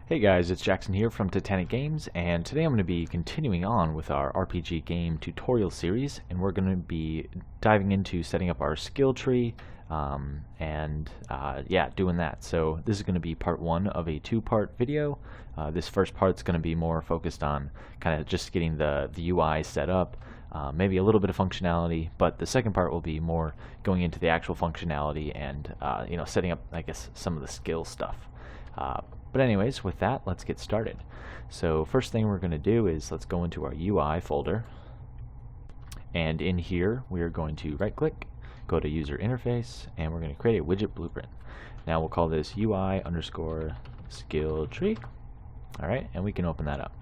Hey guys, it's Jackson here from Titanic Games, and today I'm going to be continuing on with our RPG game tutorial series, and we're going to be diving into setting up our skill tree, yeah, doing that. So this is going to be part one of a two-part video. This first part's going to be more focused on kind of just getting the UI set up, maybe a little bit of functionality, but the second part will be more going into the actual functionality and setting up, I guess, some of the skill stuff. But anyways, with that, let's get started. So first thing we're going to do is let's go into our UI folder, and in here we are going to right click, go to user interface, and we're going to create a widget blueprint. Now we'll call this UI underscore skill tree. Alright, and we can open that up.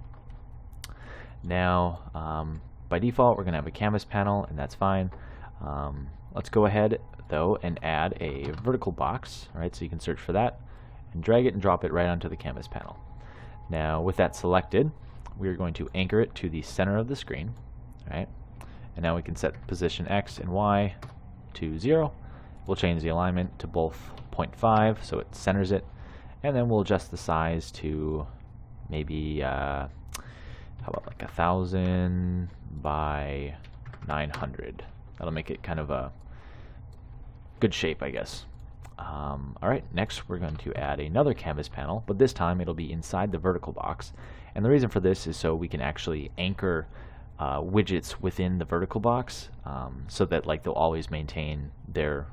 Now by default we're going to have a canvas panel, and that's fine. Let's go ahead though and add a vertical box, right? So you can search for that and drag it and drop it right onto the canvas panel. Now with that selected, we are going to anchor it to the center of the screen, right? And now we can set position X and Y to 0. We'll change the alignment to both 0.5 so it centers it, and then we'll adjust the size to maybe how about like 1000 by 900. That'll make it kind of a good shape, I guess. Alright, next we're going to add another canvas panel, but this time it'll be inside the vertical box. And the reason for this is so we can actually anchor widgets within the vertical box, so that they'll always maintain their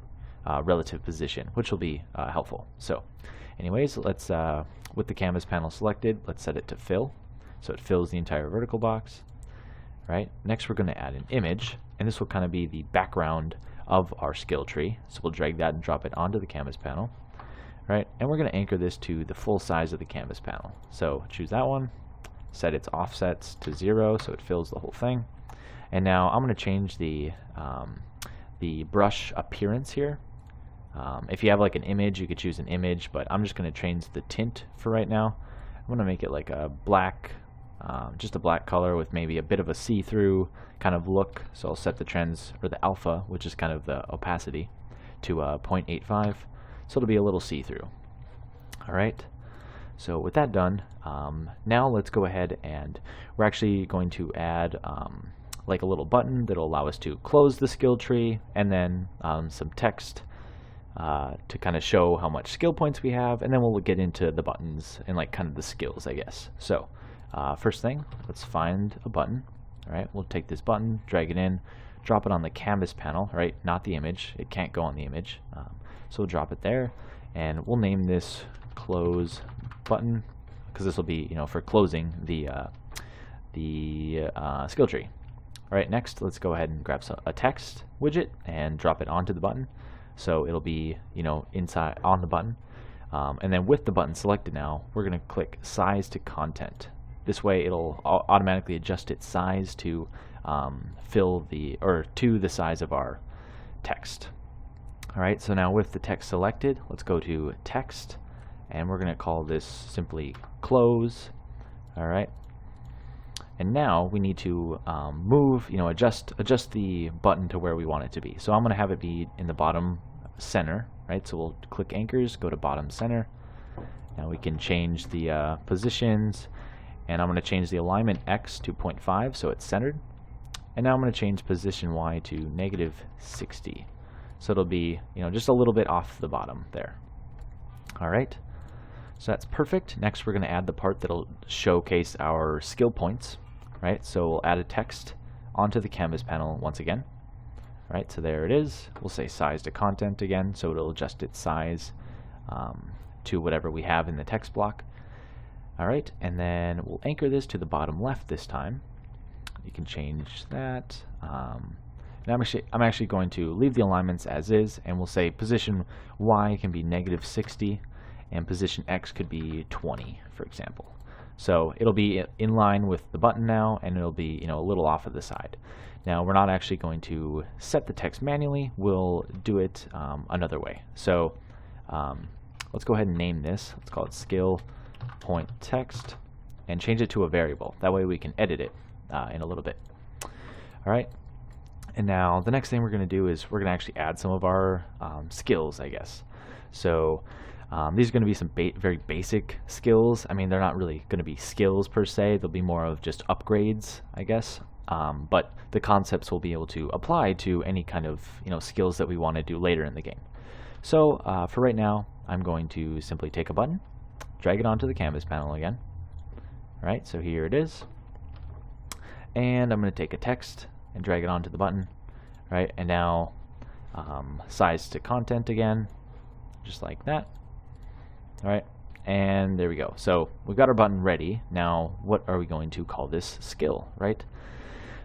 relative position, which will be helpful. So anyways, let's with the canvas panel selected, let's set it to fill, so it fills the entire vertical box. Right, next we're going to add an image, and this will kind of be the background of our skill tree. So we'll drag that and drop it onto the canvas panel. Right, and we're going to anchor this to the full size of the canvas panel. So choose that one, set its offsets to 0 so it fills the whole thing. And now I'm going to change the brush appearance here. If you have like an image, you could choose an image, but I'm just going to change the tint for right now. I'm going to make it like a black, just a black color with maybe a bit of a see-through kind of look. So I'll set the trends, or the alpha, which is kind of the opacity, to 0.85, so it'll be a little see-through. Alright, so with that done, now let's go ahead and we're actually going to add like a little button that'll allow us to close the skill tree, and then some text to kind of show how much skill points we have, and then we'll get into the buttons and like kind of the skills, I guess. So first thing, let's find a button. Alright, we'll take this button, drag it in, drop it on the canvas panel, right? Not the image. It can't go on the image. So we'll drop it there, and we'll name this close button, because this will be, for closing the skill tree. Alright, next let's go ahead and grab a text widget and drop it onto the button, so it'll be inside on the button. And then with the button selected now, we're going to click size to content. This way it'll automatically adjust its size to to the size of our text. Alright, so now with the text selected, let's go to text, and we're going to call this simply close. Alright, and now we need to adjust the button to where we want it to be. So I'm going to have it be in the bottom center, right? So we'll click anchors, go to bottom center. Now we can change the positions, and I'm going to change the alignment X to 0.5 so it's centered. And now I'm going to change position Y to -60. So it'll be, just a little bit off the bottom there. Alright, so that's perfect. Next we're going to add the part that'll showcase our skill points, right? So we'll add a text onto the canvas panel once again. Alright, so there it is. We'll say size to content again, so it'll adjust its size to whatever we have in the text block. Alright, and then we'll anchor this to the bottom left this time. You can change that. And I'm actually going to leave the alignments as is, and we'll say position Y can be -60, and position X could be 20, for example. So it'll be in line with the button now, and it'll be a little off of the side. Now we're not actually going to set the text manually. We'll do it another way. So let's go ahead and name this. Let's call it skill point text, and change it to a variable. That way we can edit it in a little bit. Alright, and now the next thing we're going to do is we're going to actually add some of our skills, I guess. So These are going to be some very basic skills. I mean, they're not really going to be skills per se. They'll be more of just upgrades, I guess. But the concepts will be able to apply to any kind of skills that we want to do later in the game. So for right now, I'm going to simply take a button, drag it onto the canvas panel again. All right, so here it is. And I'm going to take a text and drag it onto the button. Right, and now size to content again, just like that. All right, and there we go. So we've got our button ready. Now, what are we going to call this skill, right?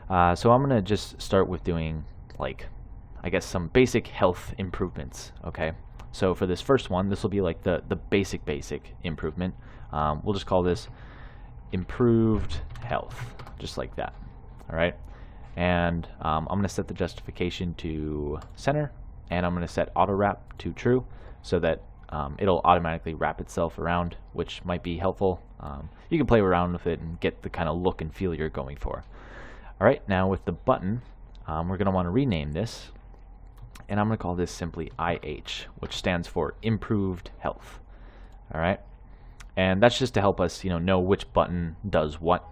So I'm going to just start with doing, like, I guess some basic health improvements, okay? So for this first one, this will be like the basic improvement. We'll just call this improved health, just like that, all right? And I'm going to set the justification to center, and I'm going to set auto wrap to true so that it'll automatically wrap itself around, which might be helpful. You can play around with it and get the kind of look and feel you're going for. Alright, now with the button, we're going to want to rename this, and I'm going to call this simply IH, which stands for improved health. Alright, and that's just to help us know which button does what.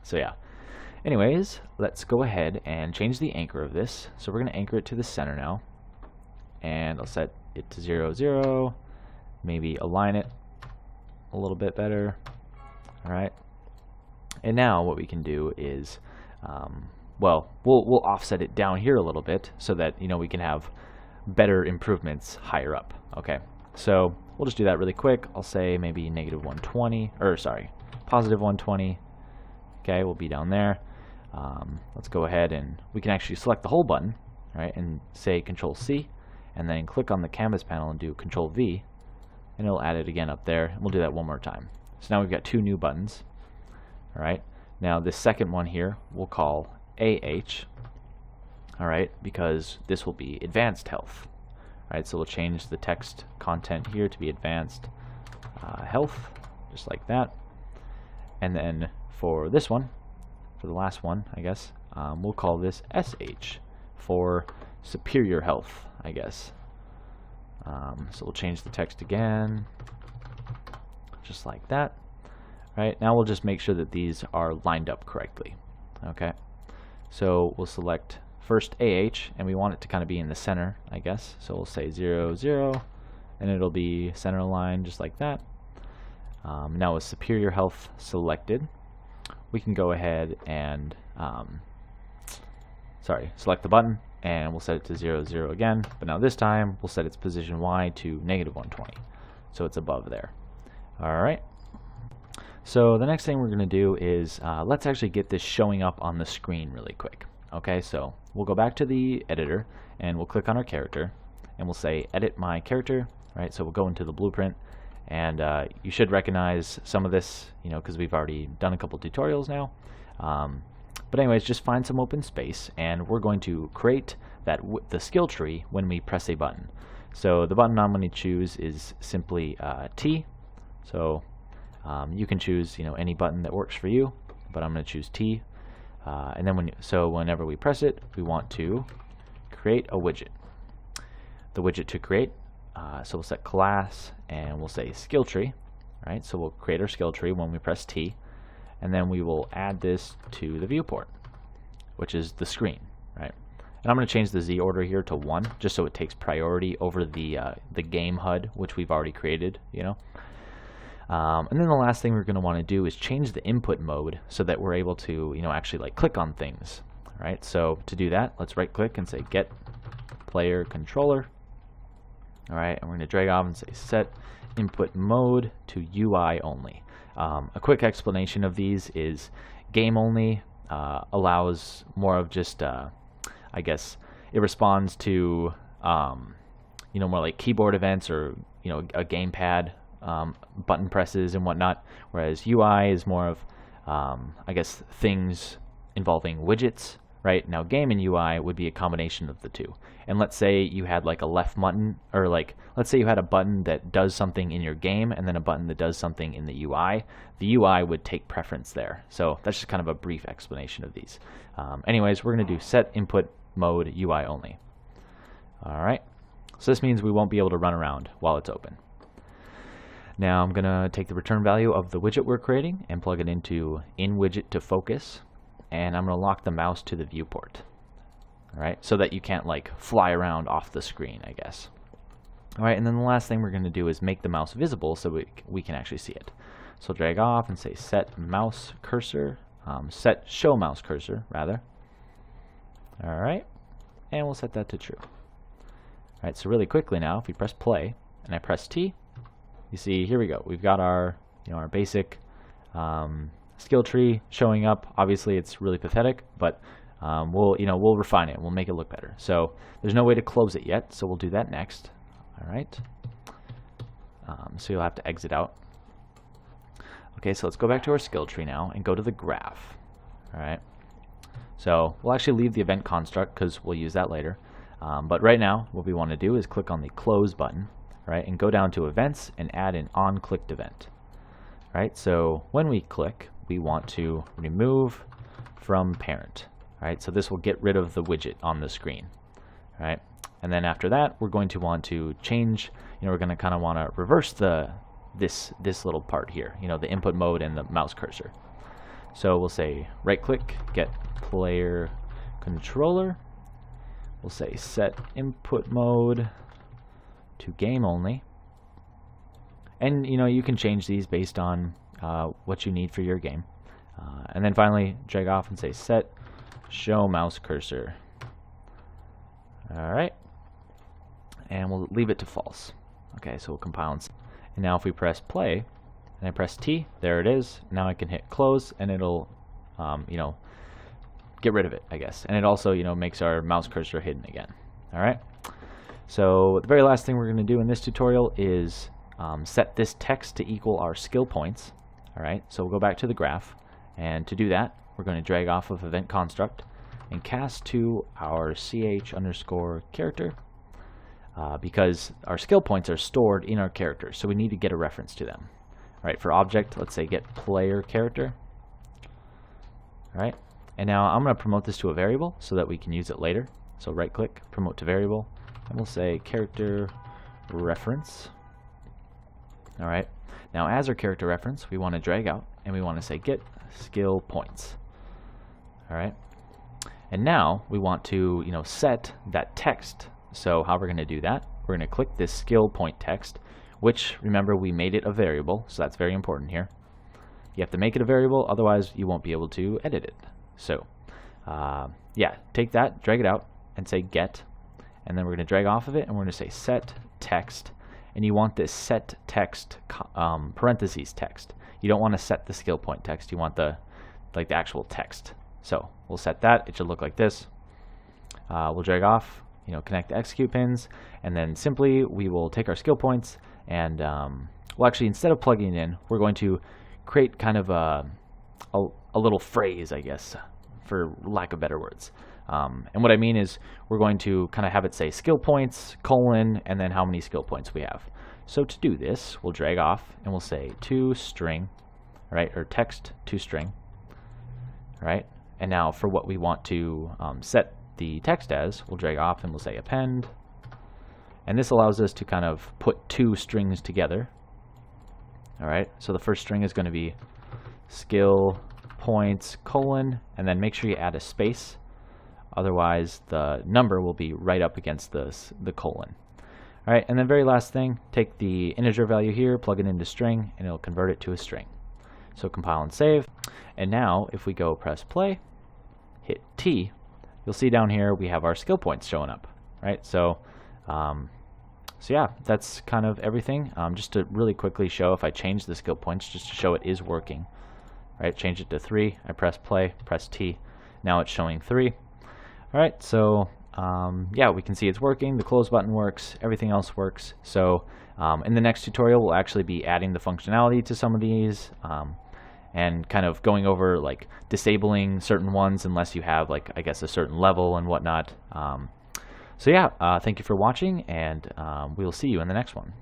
So yeah. Anyways, let's go ahead and change the anchor of this. So we're going to anchor it to the center now, and I'll set it to 0, 0, maybe align it a little bit better. Alright, and now what we can do is well, we'll offset it down here a little bit so that we can have better improvements higher up. Okay, so we'll just do that really quick. I'll say maybe negative 120, or sorry, positive 120. Okay, we'll be down there. Let's go ahead and we can actually select the whole button, right, and say Control C, and then click on the canvas panel and do Control V, and it'll add it again up there. And we'll do that one more time. So now we've got two new buttons. All right. Now this second one here we'll call AH. All right, because this will be advanced health. All right, so we'll change the text content here to be advanced health, just like that. And then for this one, for the last one, I guess, we'll call this SH for superior health, I guess. So we'll change the text again, just like that. Right, now we'll just make sure that these are lined up correctly. Okay, so we'll select first AH, and we want it to kind of be in the center, I guess. So we'll say 0, 0, and it'll be center aligned, just like that. Now with superior health selected, we can go ahead and select the button, and we'll set it to 0, 0 again, but now this time we'll set its position Y to negative 120, so it's above there. Alright, so the next thing we're going to do is let's actually get this showing up on the screen really quick. Okay, so we'll go back to the editor, and we'll click on our character, and we'll say edit my character, right? So we'll go into the blueprint, and you should recognize some of this, because we've already done a couple tutorials now. But anyways, just find some open space, and we're going to create the skill tree when we press a button. So the button I'm going to choose is simply T. So you can choose any button that works for you, but I'm going to choose T. And then whenever we press it, we want to create a widget. The widget to create. So we'll set class, and we'll say skill tree, right? So we'll create our skill tree when we press T, and then we will add this to the viewport, which is the screen, right? And I'm going to change the Z order here to 1, just so it takes priority over the game HUD, which we've already created, And then the last thing we're going to want to do is change the input mode so that we're able to, actually click on things, right? So to do that, let's right click and say get player controller. All right, and we're going to drag off and say set input mode to UI only. A quick explanation of these is game only allows more of just, I guess, it responds to, more like keyboard events or, a gamepad, button presses and whatnot, whereas UI is more of, I guess, things involving widgets. Right, now game and UI would be a combination of the two. And let's say you had like a left button, or let's say you had a button that does something in your game and then a button that does something in the UI. The UI would take preference there. So that's just kind of a brief explanation of these. Anyways, we're going to do set input mode UI only. Alright, So this means we won't be able to run around while it's open. Now I'm going to take the return value of the widget we're creating and plug it into InWidget to focus, and I'm going to lock the mouse to the viewport. Alright, so that you can't like fly around off the screen, I guess. Alright, and then the last thing we're going to do is make the mouse visible so we can actually see it. So drag off and say set mouse cursor, set show mouse cursor rather. Alright, and we'll set that to true. Alright, so really quickly now, if we press play and I press T, you see here we go. We've got our our basic skill tree showing up. Obviously, it's really pathetic, but we'll refine it. We'll make it look better. So there's no way to close it yet, so we'll do that next. All right. So you'll have to exit out. Okay, so let's go back to our skill tree now and go to the graph. All right. So we'll actually leave the event construct because we'll use that later. But right now, what we want to do is click on the close button, right, and go down to events and add an on-clicked event. Right. So when we click, we want to remove from parent. Right, so this will get rid of the widget on the screen. Right, and then after that, we're going to want to change. We're going to kind of want to reverse this little part here. The input mode and the mouse cursor. So we'll say right-click, get player controller. We'll say set input mode to game only. And you can change these based on what you need for your game. And then finally, drag off and say set show mouse cursor. Alright, and we'll leave it to false. Okay, so we'll compile and now if we press play and I press T, there it is. Now I can hit close and it'll get rid of it, I guess. And it also makes our mouse cursor hidden again. Alright, so the very last thing we're going to do in this tutorial is set this text to equal our skill points. Alright, so we'll go back to the graph, and to do that we're going to drag off of event construct and cast to our ch_character because our skill points are stored in our character, so we need to get a reference to them. Right, for object, let's say get player character. Alright, and now I'm going to promote this to a variable so that we can use it later. So right click, promote to variable, and we'll say character reference. Alright, now as our character reference, we want to drag out and we want to say get skill points. Alright, and now we want to set that text. So how we're going to do that, we're going to click this skill point text, which remember we made it a variable, so that's very important here. You have to make it a variable, otherwise you won't be able to edit it. So yeah, take that, drag it out and say get, and then we're going to drag off of it and we're going to say set text, and you want this set text parentheses text. You don't want to set the skill point text, you want the actual text. So we'll set that. It should look like this. We'll drag off, connect the execute pins, and then simply we will take our skill points and well, actually, instead of plugging it in, we're going to create kind of a little phrase, I guess, for lack of better words. And what I mean is we're going to kind of have it say skill points, colon, and then how many skill points we have. So to do this, we'll drag off and we'll say to string, right, or text to string, right? And now for what we want to set the text as, we'll drag off and we'll say append. And this allows us to kind of put two strings together. All right, so the first string is going to be skill points, colon, and then make sure you add a space. Otherwise, the number will be right up against the colon. All right, and then very last thing, take the integer value here, plug it into string, and it'll convert it to a string. So compile and save. And now if we go press play, hit T, you'll see down here we have our skill points showing up, right? So yeah, that's kind of everything. Just to really quickly show, if I change the skill points just to show it is working, right? Change it to 3, I press play, press T, now it's showing 3. All right, so yeah, we can see it's working, the close button works, everything else works. So in the next tutorial, we'll actually be adding the functionality to some of these and kind of going over like disabling certain ones unless you have like, I guess, a certain level and whatnot. So yeah, thank you for watching, and we'll see you in the next one.